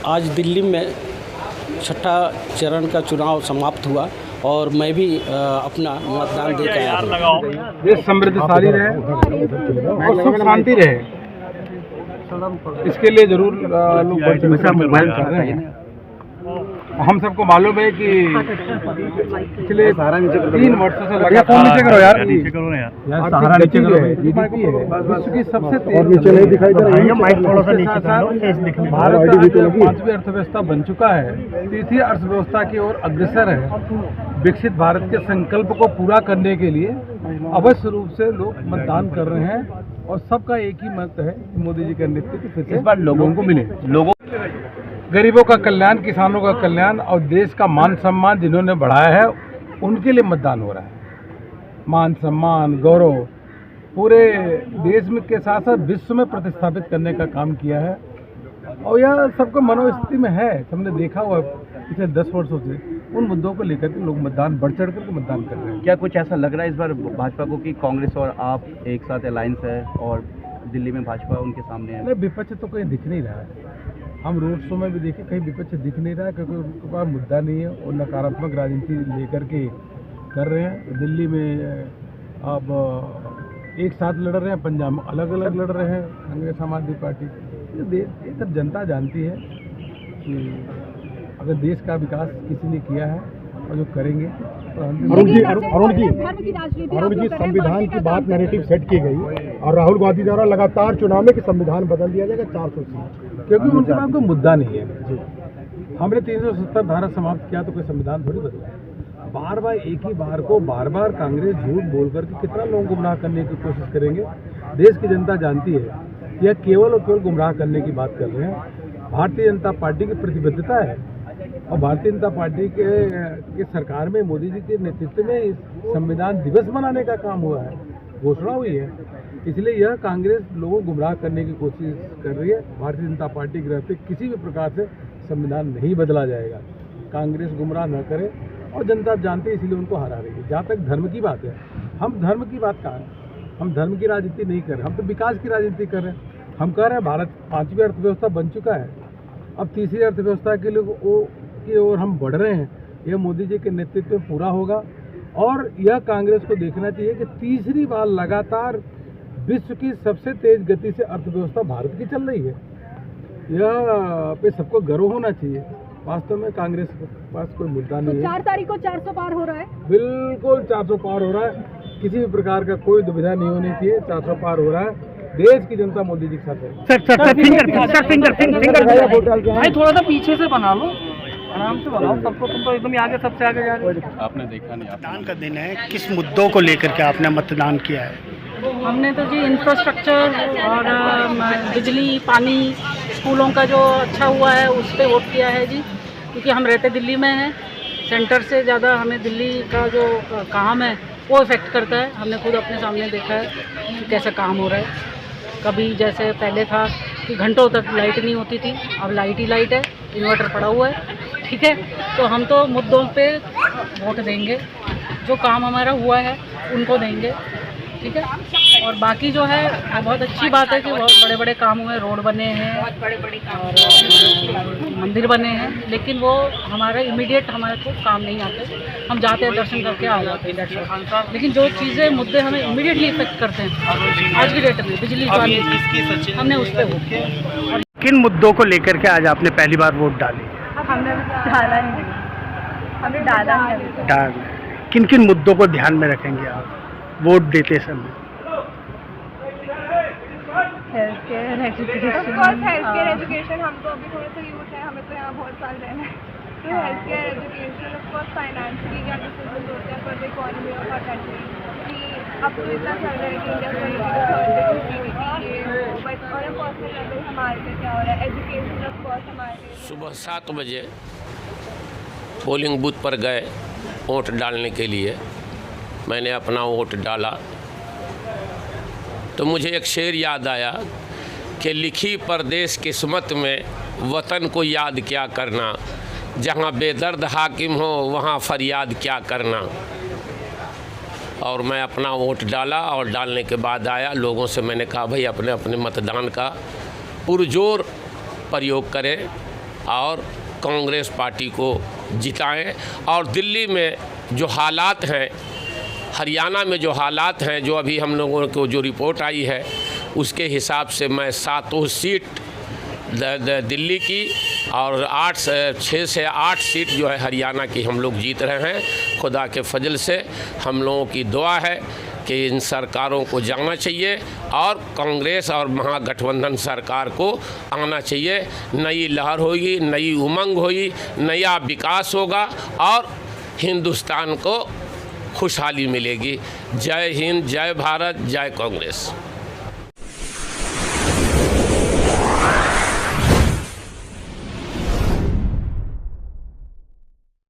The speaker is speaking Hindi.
आज दिल्ली में छठा चरण का चुनाव समाप्त हुआ और मैं भी अपना मतदान दे के आया हूँ। देश समृद्धशाली रहे और सुख शांति रहे, इसके लिए जरूर लोग मोबाइल कर रहे हैं। हम सबको मालूम है कि पिछले 3 वर्षों से लगातार जीडीपी है विश्व की सबसे तेज, भारत 5वीं अर्थव्यवस्था बन चुका है, तीसरी अर्थव्यवस्था की ओर अग्रसर है। विकसित भारत के संकल्प को पूरा करने के लिए अवश्य रूप से लोग मतदान कर रहे हैं और सबका एक ही मत है कि मोदी जी का नेतृत्व फिर से इस बार लोगों को मिले। गरीबों का कल्याण, किसानों का कल्याण और देश का मान सम्मान जिन्होंने बढ़ाया है उनके लिए मतदान हो रहा है। मान सम्मान गौरव पूरे देश में के साथ साथ विश्व में प्रतिस्थापित करने का काम किया है और यह सबको मनोस्थिति में है। हमने देखा हुआ पिछले 10 वर्षों से उन मुद्दों को लेकर के लोग मतदान बढ़ चढ़ करके मतदान कर रहे हैं। क्या कुछ ऐसा लग रहा है इस बार भाजपा को कि कांग्रेस और आप एक साथ अलायंस है और दिल्ली में भाजपा उनके सामने है? नहीं, विपक्ष तो कहीं दिख नहीं रहा है। हम रोड शो में भी देखे कहीं विपक्ष दिख नहीं रहा है क्योंकि उनके पास मुद्दा नहीं है और नकारात्मक राजनीति लेकर के कर रहे हैं। दिल्ली में अब एक साथ लड़ रहे हैं, पंजाब में अलग अलग लड़ रहे हैं कांग्रेस आम आदमी पार्टी। ये सब जनता जानती है कि अगर देश का विकास किसी ने किया है और जो करेंगे तो अरुण जी संविधान की बात नैरेटिव सेट की गई और राहुल गांधी द्वारा लगातार चुनाव में कि संविधान बदल दिया जाएगा 400 सीट, क्योंकि उनके पास कोई मुद्दा नहीं है। हमने 370 धारा समाप्त किया तो कोई संविधान थोड़ी बदला। बार बार एक ही बार को बार बार कांग्रेस झूठ बोल करके कितना लोगों को गुमराह करने की कोशिश करेंगे। देश की जनता जानती है यह केवल और केवल गुमराह करने की बात कर रहे हैं। भारतीय जनता पार्टी की प्रतिबद्धता है और भारतीय जनता पार्टी के सरकार में मोदी जी के नेतृत्व में संविधान दिवस मनाने का काम हुआ है, घोषणा हुई है। इसलिए यह कांग्रेस लोगों को गुमराह करने की कोशिश कर रही है। भारतीय जनता पार्टी के रहते किसी भी प्रकार से संविधान नहीं बदला जाएगा। कांग्रेस गुमराह न करे और जनता जानती है इसलिए उनको हरा रही है। जहाँ तक धर्म की बात है, हम धर्म की बात कहाँ है? हम धर्म की राजनीति नहीं कर रहे, हम तो विकास की राजनीति कर रहे हैं। हम कह रहे हैं भारत 5वीं अर्थव्यवस्था बन चुका है, अब तीसरी अर्थव्यवस्था के लिए की ओर हम बढ़ रहे हैं। यह मोदी जी के नेतृत्व में पूरा होगा और यह कांग्रेस को देखना चाहिए कि तीसरी बार लगातार विश्व की सबसे तेज गति से अर्थव्यवस्था भारत की चल रही है। यह पे सबको गर्व होना चाहिए। वास्तव में कांग्रेस के पास कोई मुद्दा नहीं है। 4 तारीख को 400 पार हो रहा है, बिल्कुल 400 पार हो रहा है। किसी भी प्रकार का कोई दुविधा नहीं होनी चाहिए। 400 पार हो रहा है। देश की जनता मोदी जी के साथ है। भाई थोड़ा सा पीछे से बना लो, आराम से बनाओ सबको। तुम तो एकदम आगे, सबसे आगे जा रहे हो। आपने देखा नहीं, मतदान का दिन है, किस मुद्दों को लेकर के आपने मतदान किया है? हमने तो जी इंफ्रास्ट्रक्चर और बिजली पानी स्कूलों का जो अच्छा हुआ है उस पर वोट किया है जी, क्योंकि हम रहते दिल्ली में हैं। सेंटर से ज़्यादा हमें दिल्ली का जो काम है वो इफ़ेक्ट करता है। हमने खुद अपने सामने देखा है कि कैसे काम हो रहा है। कभी जैसे पहले था कि घंटों तक लाइट नहीं होती थी, अब लाइट ही लाइट है, इन्वर्टर पड़ा हुआ है, ठीक है। तो हम तो मुद्दों पे वोट देंगे, जो काम हमारा हुआ है उनको देंगे, ठीक है। और बाकी जो है बहुत अच्छी बात है कि बहुत बड़े बड़े काम हुए, रोड बने हैं और मंदिर बने हैं, लेकिन वो हमारा इमीडिएट हमारे को काम नहीं आते। हम जाते हैं दर्शन करके आ जाते हैं, लेकिन जो चीज़ें मुद्दे हमें इमीडिएटली इफेक्ट करते हैं आज की डेट में, बिजली पानी, हमने उस पर वोट किया। किन मुद्दों को लेकर के आज आपने पहली बार वोट डाली? हमने डाला नहीं, हमने डाला नहीं। किन किन मुद्दों को ध्यान में रखेंगे आप वोट देते समय? Health care education. हम तो अभी थोड़ा सा यूथ है, हमें तो यहाँ बहुत साल रहना है, तो health care education, of course finance की क्या डिसीजन होते हैं for the economy of our country, कि अब तो इतना चल रहा है कि इंडिया बट और पर्सनल लेवल हमारे पे क्या हो रहा है, एजुकेशन ऑफ कोर्स हमारे। सुबह 7 बजे पोलिंग बूथ पर गए वोट डालने के लिए। मैंने अपना वोट डाला तो मुझे एक शेर याद आया कि लिखी परदेश किस्मत में वतन को याद क्या करना, जहाँ बेदर्द हाकिम हो वहाँ फरियाद क्या करना। और मैं अपना वोट डाला और डालने के बाद आया, लोगों से मैंने कहा भाई अपने अपने मतदान का पुरजोर प्रयोग करें और कांग्रेस पार्टी को जिताएं। और दिल्ली में जो हालात हैं, हरियाणा में जो हालात हैं, जो अभी हम लोगों को जो रिपोर्ट आई है उसके हिसाब से मैं 7 सीट दिल्ली की और 6 से 8 सीट जो है हरियाणा की हम लोग जीत रहे हैं। खुदा के फजल से हम लोगों की दुआ है कि इन सरकारों को जाना चाहिए और कांग्रेस और महागठबंधन सरकार को आना चाहिए। नई लहर होगी, नई उमंग होगी, नया विकास होगा और हिंदुस्तान को खुशहाली मिलेगी। जय हिंद, जय भारत, जय कांग्रेस।